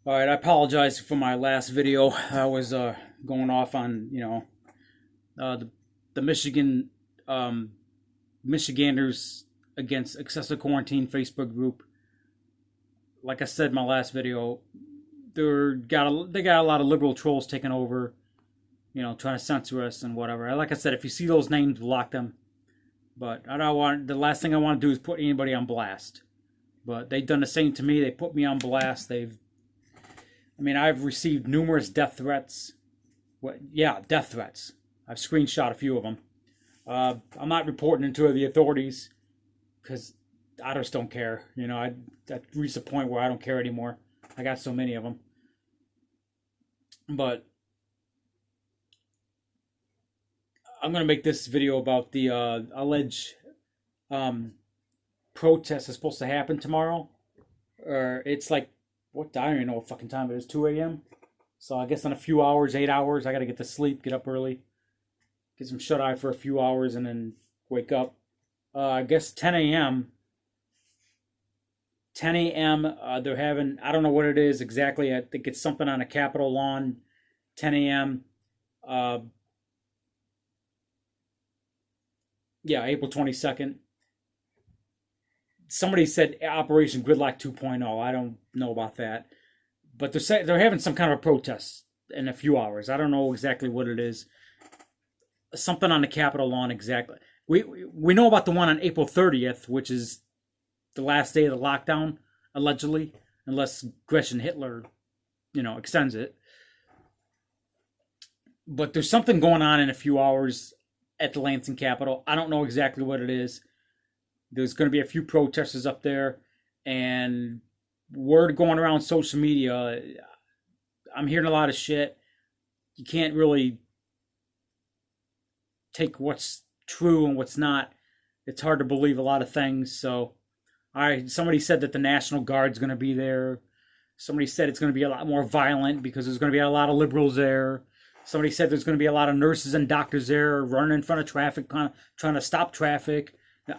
All right, I apologize for my last video. I was going off on the Michigan Michiganders against excessive quarantine Facebook group. Like I said in my last video, they got a lot of liberal trolls taking over, trying to censor us and whatever. Like I said, if you see those names, block them. But I don't want the last thing I want to do is put anybody on blast. But they've done the same to me. They put me on blast. I've received numerous death threats. Death threats. I've screenshot a few of them. I'm not reporting them to the authorities because I just don't care. I reached a point where I don't care anymore. I got so many of them. But I'm going to make this video about the alleged protest that's supposed to happen tomorrow. Or it's like, I don't even know what fucking time it is, 2 a.m. So I guess in a few hours, 8 hours, I got to get to sleep, get up early, get some shut eye for a few hours, and then wake up. I guess 10 a.m. 10 a.m. They're having, I don't know what it is exactly. I think it's something on a Capitol lawn. 10 a.m. April 22nd. Somebody said Operation Gridlock 2.0. I don't know about that, but they're having some kind of a protest in a few hours. I don't know exactly what it is. Something on the Capitol lawn exactly. We know about the one on April 30th, which is the last day of the lockdown, allegedly, unless Gretchen Hitler, extends it. But there's something going on in a few hours at the Lansing Capitol. I don't know exactly what it is. There's going to be a few protesters up there, and word going around social media. I'm hearing a lot of shit. You can't really take what's true and what's not. It's hard to believe a lot of things. So, somebody said that the National Guard's going to be there. Somebody said it's going to be a lot more violent because there's going to be a lot of liberals there. Somebody said there's going to be a lot of nurses and doctors there running in front of traffic, kind of trying to stop traffic.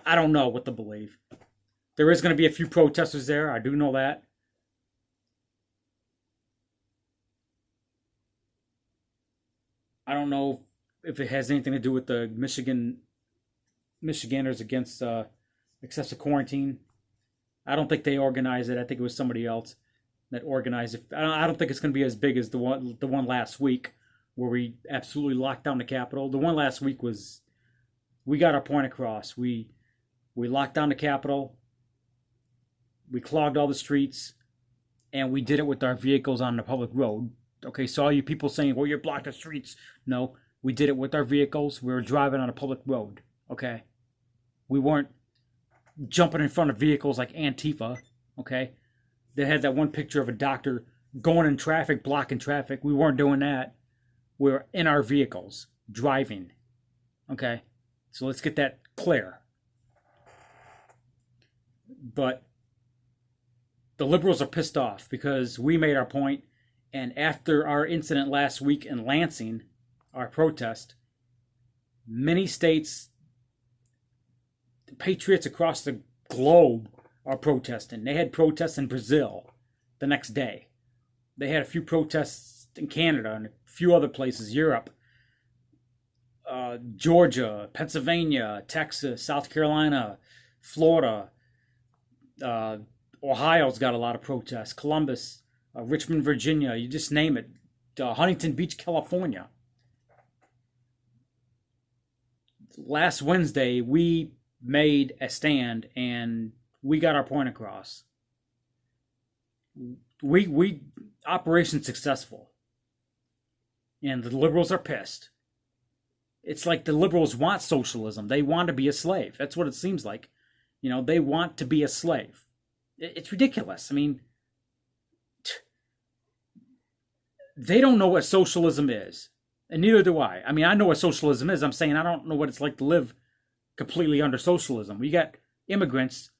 I don't know what to believe. There is going to be a few protesters there. I do know that. I don't know if it has anything to do with the Michiganders against excessive quarantine. I don't think they organized it. I think it was somebody else that organized it. I don't think it's going to be as big as the one last week where we absolutely locked down the Capitol. The one last week was, we got our point across. We locked down the Capitol. We clogged all the streets. And we did it with our vehicles on the public road. Okay, so all you people saying, well, you're blocking the streets. No, we did it with our vehicles. We were driving on a public road. Okay? We weren't jumping in front of vehicles like Antifa. Okay? They had that one picture of a doctor going in traffic, blocking traffic. We weren't doing that. We were in our vehicles, driving. Okay? So let's get that clear. But the liberals are pissed off because we made our point, and after our incident last week in Lansing, our protest, many states, patriots across the globe are protesting. They had protests in Brazil the next day. They had a few protests in Canada and a few other places, Europe, Georgia, Pennsylvania, Texas, South Carolina, Florida, Ohio's got a lot of protests. Columbus, Richmond, Virginia, you just name it. Huntington Beach, California. Last Wednesday, we made a stand and we got our point across. We operation successful. And the liberals are pissed. It's like the liberals want socialism. They want to be a slave. That's what it seems like. They want to be a slave. It's ridiculous. They don't know what socialism is. And neither do I. I know what socialism is. I'm saying I don't know what it's like to live completely under socialism. We got immigrants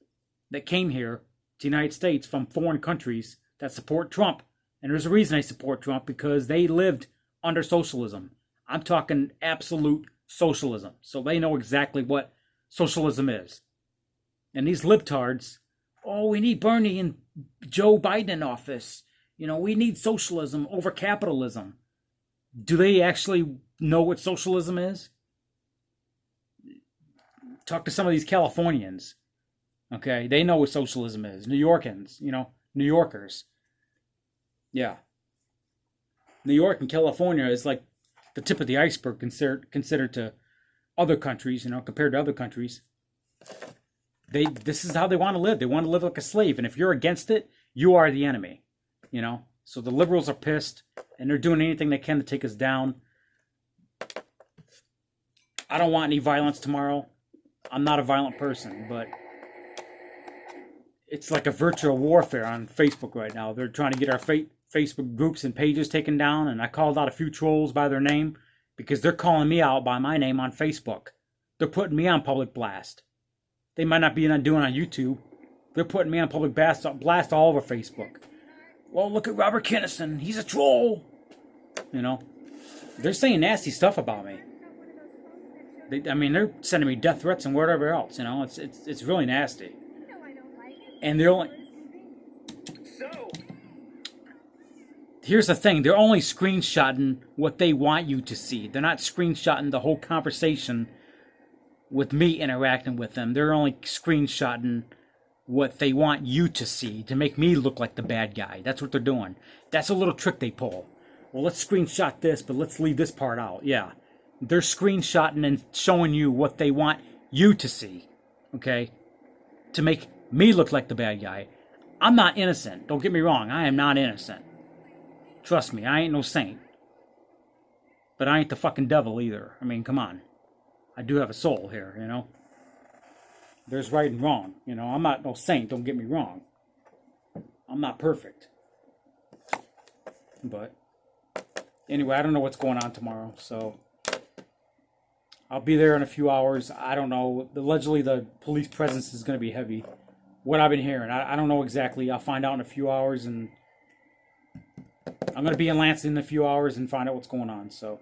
that came here to the United States from foreign countries that support Trump. And there's a reason they support Trump, because they lived under socialism. I'm talking absolute socialism. So they know exactly what socialism is. And these libtards, oh, we need Bernie and Joe Biden in office. We need socialism over capitalism. Do they actually know what socialism is? Talk to some of these Californians. Okay, they know what socialism is. New Yorkers. New Yorkers. Yeah. New York and California is like the tip of the iceberg considered to other countries, compared to other countries. This is how they want to live. They want to live like a slave. And if you're against it, you are the enemy. So the liberals are pissed and they're doing anything they can to take us down. I don't want any violence tomorrow. I'm not a violent person, but it's like a virtual warfare on Facebook right now. They're trying to get our Facebook groups and pages taken down, and I called out a few trolls by their name because they're calling me out by my name on Facebook. They're putting me on public blast. They might not be doing on YouTube. They're putting me on public blast all over Facebook. Well, look at Robert Kinnison. He's a troll. They're saying nasty stuff about me. They're sending me death threats and whatever else. It's really nasty. And they're only... Here's the thing. They're only screenshotting what they want you to see. They're not screenshotting the whole conversation with me interacting with them. They're only screenshotting what they want you to see to make me look like the bad guy. That's what they're doing. That's a little trick they pull. Well, let's screenshot this, but let's leave this part out. Yeah. They're screenshotting and showing you what they want you to see. Okay? To make me look like the bad guy. I'm not innocent. Don't get me wrong. I am not innocent. Trust me, I ain't no saint. But I ain't the fucking devil either. Come on. I do have a soul here, There's right and wrong. I'm not no saint, don't get me wrong. I'm not perfect. But anyway, I don't know what's going on tomorrow, so I'll be there in a few hours. I don't know. Allegedly, the police presence is going to be heavy. What I've been hearing. I don't know exactly. I'll find out in a few hours, and I'm going to be in Lansing in a few hours and find out what's going on, so...